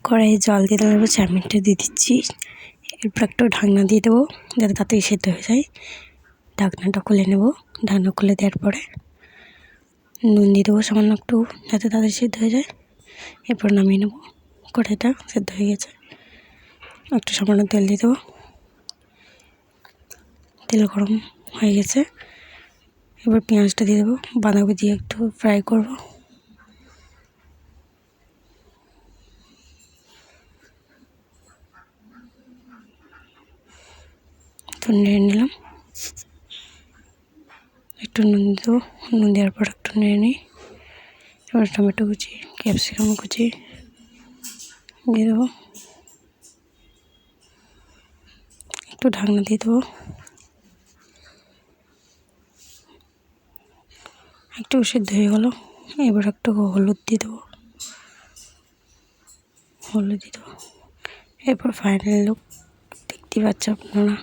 কড়াইয়ে জল দিয়ে দেবো, চাউমিনটা দিয়ে দিচ্ছি। এরপর একটু ঢাকনা দিয়ে দেবো যাতে তাড়াতাড়ি সেদ্ধ হয়ে যায়। ঢাকনাটা খুলে নেব। ঢাকনা খুলে দেওয়ার পরে নুন দিয়ে দেবো সামান্য একটু যাতে তাড়াতাড়ি সেদ্ধ হয়ে যায়। এরপর নামিয়ে নেব। কড়াইটা সেদ্ধ হয়ে গেছে। একটু সামান্য তেল দিয়ে দেবো। তেল গরম হয়ে গেছে। এবার পেঁয়াজটা দিয়ে দেবো। বাঁধাকপি দিয়ে একটু ফ্রাই করব। একটু নেড়ে নিলাম। একটু নুন দেবো। নুন দেওয়ার পর একটু নেড়ে নিই। এবার টমেটো কুচি, ক্যাপসিকাম কুচি দিয়ে দেবো। একটু ঢাকনা দিয়ে দেবো। একটু সেদ্ধ হয়ে গেল। এবার একটু হলুদ দিয়ে দেবো। হলুদ দিয়ে দেবো। এরপর ফাইনাল লুক দেখতে পাচ্ছ আপনারা।